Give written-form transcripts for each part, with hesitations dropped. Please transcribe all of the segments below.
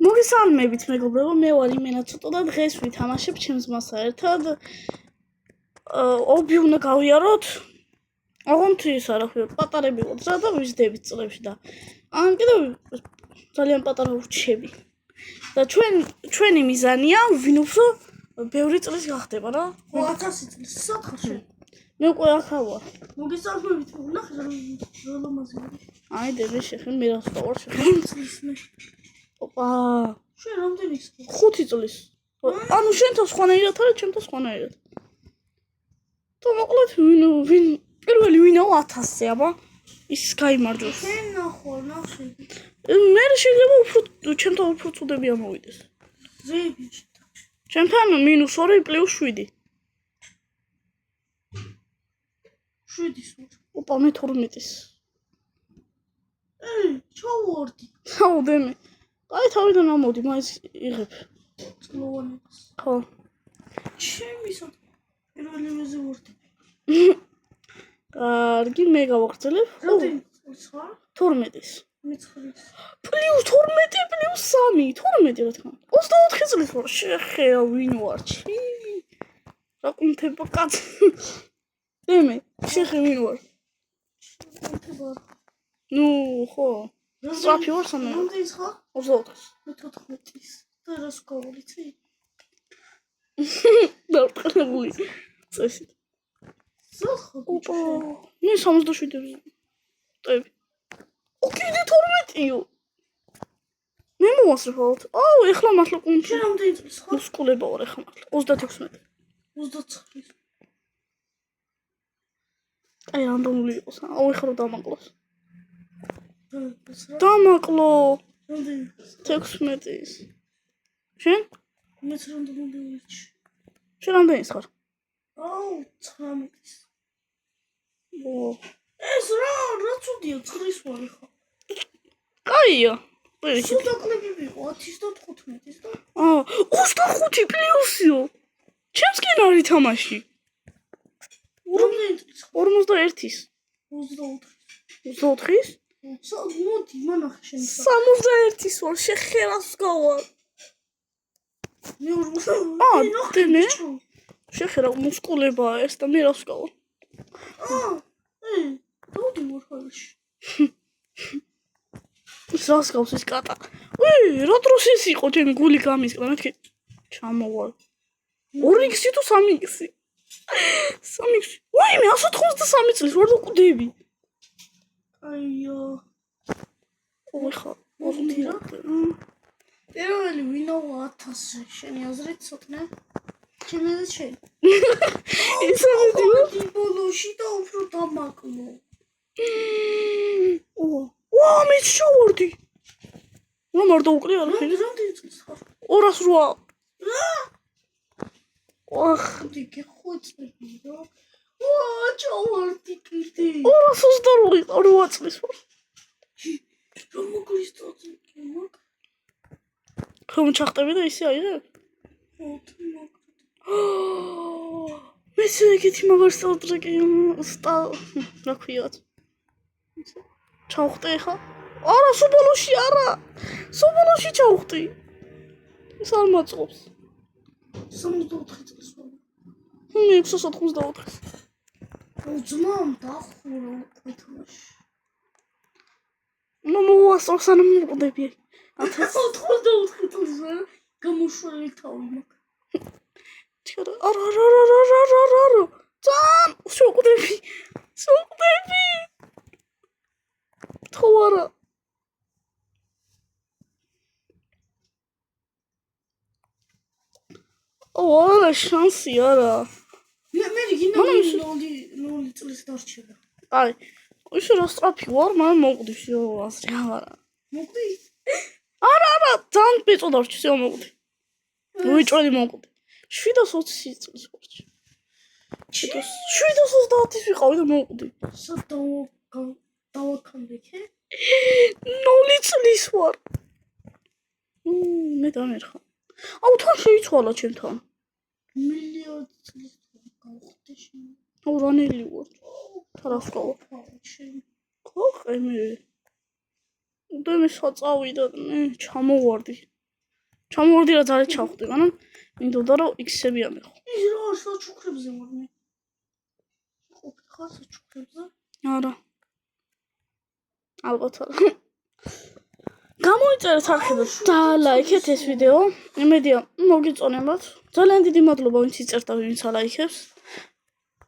მოგესალმებით მეგობრებო, მე ვარ იმენა ცოტა და დღეს ვითამაშებ ჩემს მასთან ერთად. ობი უნდა გავიაროთ. აღონთ ის არა ხო, პატარები ვართ რა და ვიზდებით წლებში და კიდევ ძალიან პატარა ურჩები. და ჩვენი მიზანია ვინ უფრო ბევრი წლის გახდება რა. 1000 წლის სათხარში. მე უკვე ახლა ვარ. მოგესალმებით, ნახე რა ლამაზი არის. აი დები შეხენ მე რას ვარ შეხენ წლის მე. ოპა. შენ რამდენი ის? 5 წლის. ანუ შენთან სხვანაირად არა, ჩემთან სხვანაირად. და მოკლედ ვინ პირველი ვინაო 1000-ზე, აბა ის გაიმარჯვოს. შენ ნახე. მე შეიძლება უფრო ჩემთან უფრო წუდები ამოვიდეს. ზეები. ჩემთან -2 + 7. 7-ის ვარ. ოპა მე 12-ის. ჩავორდი. საუდემე. აი თავიდან ამოდი, მაინც იღებ. წლოვანებას. ხო. ჩემისა პირველი მეზე ვორდი. კარგი, მე გავაგრძელებ. რამდენი წლის ხარ? 12-ის. მეცხრეის. +12 + 3, 12 რა თქმა უნდა. 24 წლის ვარ, შეხეა ვინ ვარ? რა კუნთება კაც. დემე, შეხე ვინ ვარ? ნუ, ხო. სწრაფი ვარ სამე. რამდენი ხარ? 24-ის. მე 14-ის. და რას გავულიცი? დავტყრებული. წესით. ოპა. მე 77-ზე. ტები. კიდე 12-იო. მე მოვასწრებთ. აუ, ეხლა მართლა კუნთი. შენ რამდენი წლის ხარ? მოსკულება ვარ ეხლა მართლა. 36. 29. აი, რანდომული იყოს. აუ, ეხლა რომ დამაკლოს. დამაკლო. რამდენი? 16-ის. შენ? მეც რანდომული ვიჩი. შენ რამდენის ხარ? აუ, 19-ის. ო, ეს რა ცუდია, წრის ვარ ხა. კაია. სულ დაკლებები იყო 10-ის და 15-ის და 25 პლუსიო. ჩემს კი არ ითამაში. რამდენი წლის ხარ? 41-ის. 24-ის. 24-ის? მოდი, მანახე შენ. 61-ის ვარ, შეხერას გავარ. მე 40. დემე. შეხერა მოსკულებაა ეს და მე რას გავარ. დავდი მორხალში. ის რას გავს ის კატა? რა დროს ის იყო ჩემი გული გამისკდა, მეთქი ჩამოვალ. 2x თუ 3x? 3x. ვაიმე, 193 წლის ვარ და კვდები. აიო. ხა, მოდი რა. პირველი ვინაო 1000-ზე, შენი აზრით ცოტნე? ჩემზე შენ. ისეთი ბოლოში და უფრო დამაკლო. მე შევორდი. რა მარდა უკრია რა ხელი? რამდენი წლის ხარ? 208. დიკი ხუწები რა. ჩავარდი კიდე. 228 წლის ვარ. რომ მოგრისტოდი მაგ. ხომ ჩახტები და ისე აიღებ? მე შეგეთი მაგარ სტალტრეკი რა ქვიათ. ჩავხტე ხა? არა, სუბოლოში არა. სუბოლოში ჩავხტი. ის არ მაწყობს. 64 წლის ვარ. მე 684. ძმამ დახურა ეთმაში. ნუ მოვასწროსან მოვყდები. 84 წლის ვარ. გამოშველი თავი მაქვს. არა. ძამ, შევყდები. ხო არა. არა, შანსი არა. მე რიგინალი 0 წლის დარჩება. აი, ის რა სწრაფი ვარ, მაგრამ მოვყდი შე აზრი აღარა. მოვყდი? არა, ძალიან პეწო დარჩი, შე მოვყდი. ვიჭველი მოვყდი. 720 წლის ვარ. 730-ის ვიყავი და მოვყდი. სად დავაქამდე? 0 წლის ვარ. მე დამერხა. აუ, თან შეიცვალა ჩემთან. მილიარდ წლის გავხდე შენ. აუ, რანელი ვარ. თარასკავა. ხო, ყემე. უდემე საწავიდა მე ჩამოვარდი რა ძალიან ჩავხდი მაგრამ მინდოდა რომ X-ები ამეხო ის რა საჩუქრებზე ვარ მე ყოფილი ხარ საჩუქრებზე არა ალბათ არა გამოიწერეთ არხებად და ლაიქეთ ეს ვიდეო იმედია მოგიწონებათ ძალიან დიდი მადლობა ვინც იწერთ და ვინც ალაიქებს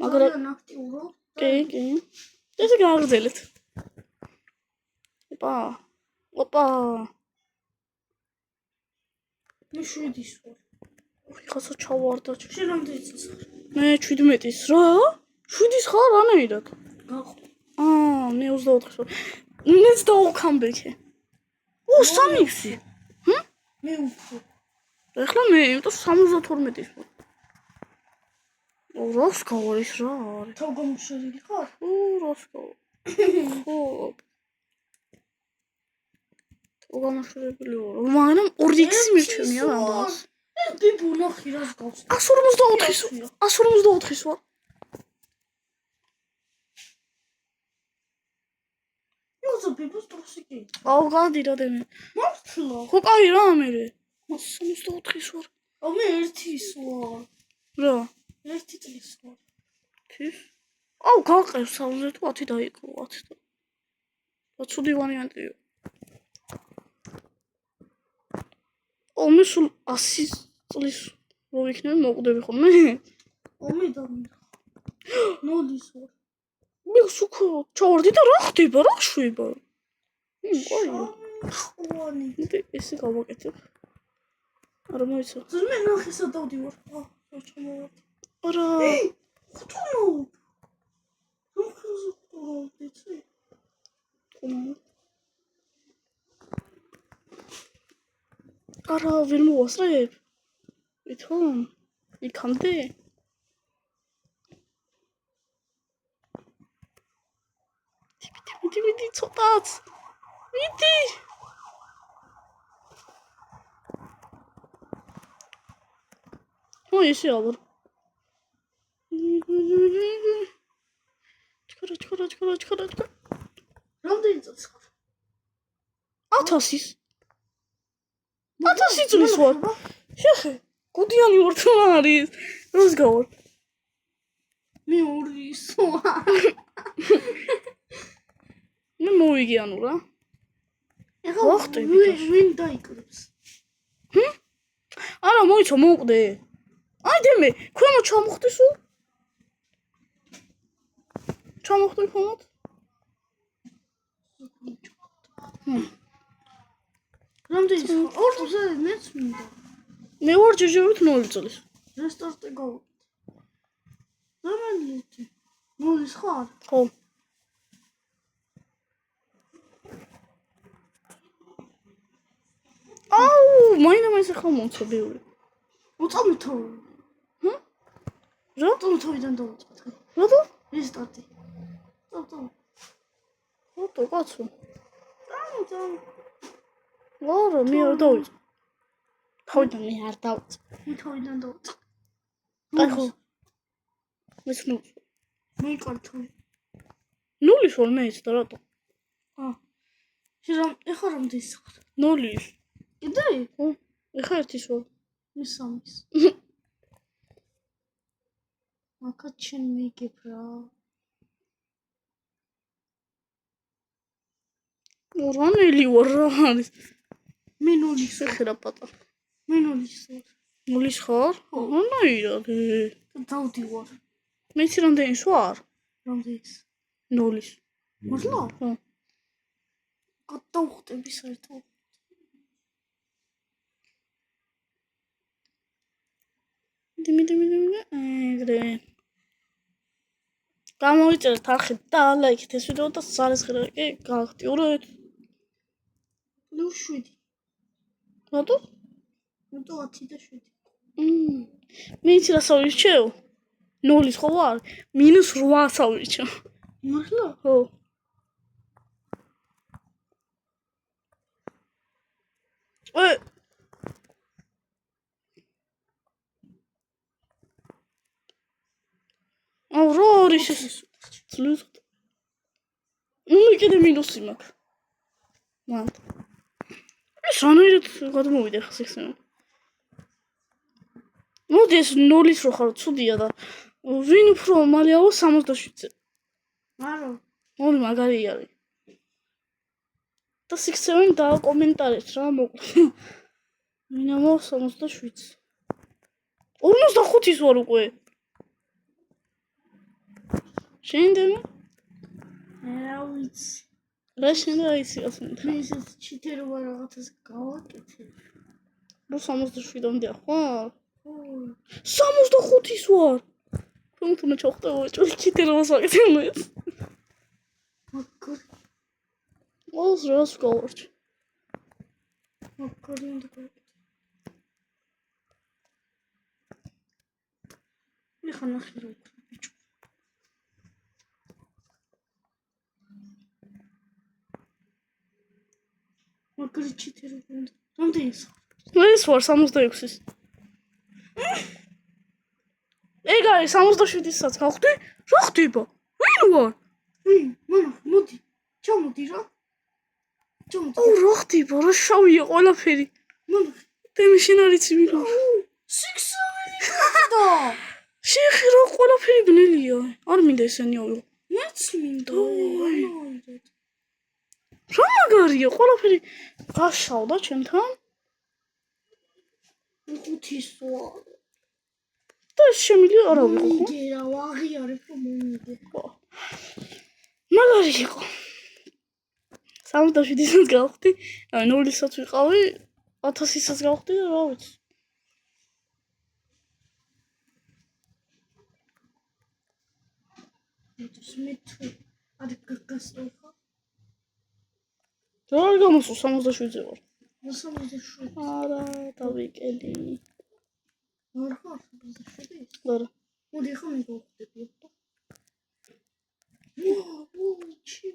მაგრამ აქტიურო კი ესე გააგრძელეთ ოპა მე 7-ის ვარ ხასო ჩავარდა შენ რამდენი წელს ხარ მე 17-ის რა 7-ის ხარ რანაირად გაყო მე 24-ის ვარ მეც დავკამბექე 3-ი მე უფრო ეხლა მე იმიტომ 72-ის ვარ რას გავარის რა არის თავ გამოშვერილი ხარ რას ხო გამაშრებული ვარ მაგრამ 2x მირჩენია რამდენს ბიბუ ნახი რას გავს 154-ის ვარ იოზო ბიბუს ტრუსი კი აუ გადი რა დემე მართლა ხო კაი რა მე 154-ის ვარ მე 1-ის ვარ რა 1 წლის ვარ თის აუ გაყევ 70 დაიკო 10 და ცუდი ვარიანტია მე სულ 100 წლის რო ვიქნები მოკვდები ხოლმე მე და 0-ის ვარ მე სულ ჩავარდი და რა ხდება რა შვება ყოია ესე გავაკეთებ არა მოიცა ზრმე ნახისა დავდივარ რა ჩამოვარდი არა ხუთუნო დიცი არა ვერ მოვასწრებ ვითომ იქამდე მიდი ცოტაც მიდი ესე ალბათ ჩქარა რამდენი წელს ხარ 1000-ის 1000 წლის ვარ შეხე გუდიანი ვარ თუ არის როს გავარ მე 2-ის ვარ მე მოვიგიანო რა ეხლა ვინ დაიკლებს არა მოიცა მოუკვდე აი დემე ქვემო ჩამოხდი სულ ჩამოხდი ხოლმე რამდენი ხარ 2 წელი მეც მინდა მე ვარ ჯეჯებით 0 წლის რესტარტი გავაკეთე რამდენი 0-ის ხარ ხო აუ მაინც ახლა მომწოდებული უწამე თავი რა თავიდან დავუწყე რატო რესტარტი რატო კაცო წამი ვარა მე არ დავიწყე თავიდან მე არ დავიწყე მე თავიდან დავუწყე აი ხო მეც მე კარტო 0-ის ვარ მეც და რატო შენ ეხლა რამდენი ხარ 0-ის კიდე ხო ეხლა 1-ის ვარ მე 3-ის აკა ჩენ მიგებ რა რანელი ვარ რა არის მე 0-ის ხერა პატა მე 0-ის ვარ 0-ის ხარ რანაირად დავდივარ მეც რამდენის ვარ რამდენის 0-ის მართლა ხო გადავხტები საერთოდ მიდი ეგრე გამოიწერეთ არხით და ლაიქეთ ეს ვიდეო და სარესხერა კი გააქტიურეთ პლუს 7 რატო? ნუ 10 და 7 მე იცი რა სავირჩევ 0-ის ხო ვარ -8 სავირჩევ მართლა ხო რა არის ეს წლის მე კიდე მინუსი მაქვს მან. ეს რანაირად გადმოვიდა ხა სიქსემ. მოდი ეს 0-ის რო ხარ ცუდია და ვინ უფრო მალე ავა 67-ზე. არა. მოდი მაგარი არის. და სიქსემ და კომენტარით რა მოკლე. ვინ ავა 67-ზე. 45-ის ვარ უკვე. შენდენ? რა ვიცი. რა შენ რა იცი ასე? მე ისეთ ჩიტერობა რაღაცას გავაკეთე. რო 67-მდე ხარ? ხო. 65-ის ვარ. თუმცა ჩოხტაო ჩიტერობას ვაკეთებ. მაგარ ოს რას გავარჩ. მაგარი უნდა გავაკეთე. მე ხან ახლა რა ვქნა ბიჭო. მაგარი ჩიტერობა უნდა. რამდენი ხარ? ეს ვარ 66-ის. ეგ არის 67-ისაც გავხდი? რა ხდება? ვინ ვარ? მანა, მოდი. ჩამოდი რა. ჩამოდი. რა ხდება? რა შავია ყველაფერი. მანა. თემი შენ არიცი ვინ ვარ? სიქსაველი ხდა. შეხი რა ყველაფერი ბნელია. არ მინდა ესენი ავიღო. მეც მინდა. რა მაგარია ყველაფერი გაშავდა ჩემთან? 5-ის ვარ. და შემიძლია არ ავიღო. მიგე რა ვაღიარებ რომ მომიგე. მაგარი იყო. 67-ისაც გავხდი, 0-ისაც ვიყავი, 1000-ისაც გავხდი და რა ვიცი. მე თუ არ გასწავლა. რა არ გამოსულ 67-ზე ვარ. 67. არა, დავიკედი. არ ხარ 67-ის? არა. მოდი ხა მე გავხდები. ვუჩი.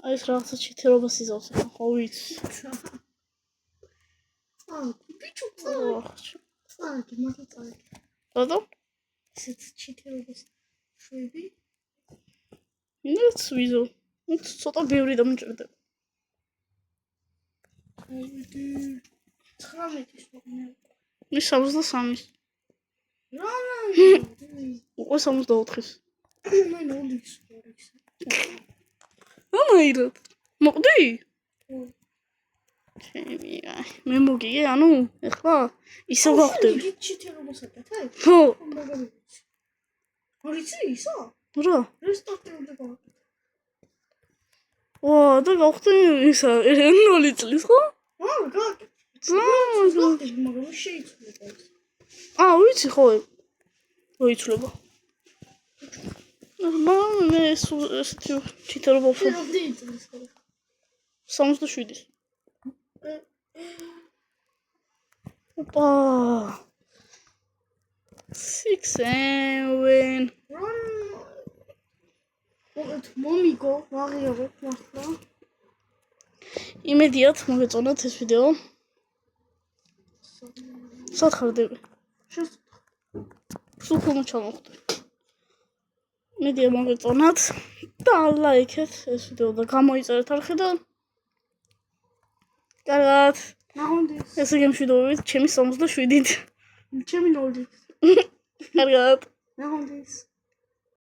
აი ეს რაღაცა ჩიტერობას იზავს ახლა, ხო ვიცი. ბიჭო, წაგი, მართლა წაგი. რატომ? ესეც ჩიტერობას შვები. ნეც ვიზო. ცოტა ბევრი დამჭირდება. 19-ის ვარ. მე 63-ის. რა? უკვე 64-ის. მე 0-ის ვარ ისე. ამაირად. მოყდი? ხო. ჩემი აი, მე მოგიგე, ანუ ეხლა ისე გავხდები. იგი ჩიტერობას აკეთე? ხო. მაგარი. არიცი ისა? რა? რესტარტი უნდა გავაკეთე. ვა, და გავხდი ისა 0 წლის, ხო? გავაკეთე. მაგრამ შეიძლება ის. ვიცი ხო. მოიცვლება. მე ესეთი ჩიტერობა ვფო. რამდენი წლის ხარ? 67-ის. ოპა. 6-7. მომიგო, ვაღიარებ მართლა. იმედიათ მოგეწონათ ეს ვიდეო. სათხარდები. სულ ხომ ჩამოვხდი. მედია მოგეწონათ და ლაიქეთ ეს ვიდეო და გამოიწერეთ არხიდან. კარგად. ნახონდეს. ესე გემშვიდობებით ჩემი 67-ით. ჩემი 0-ით. კარგად. ნახონდეს.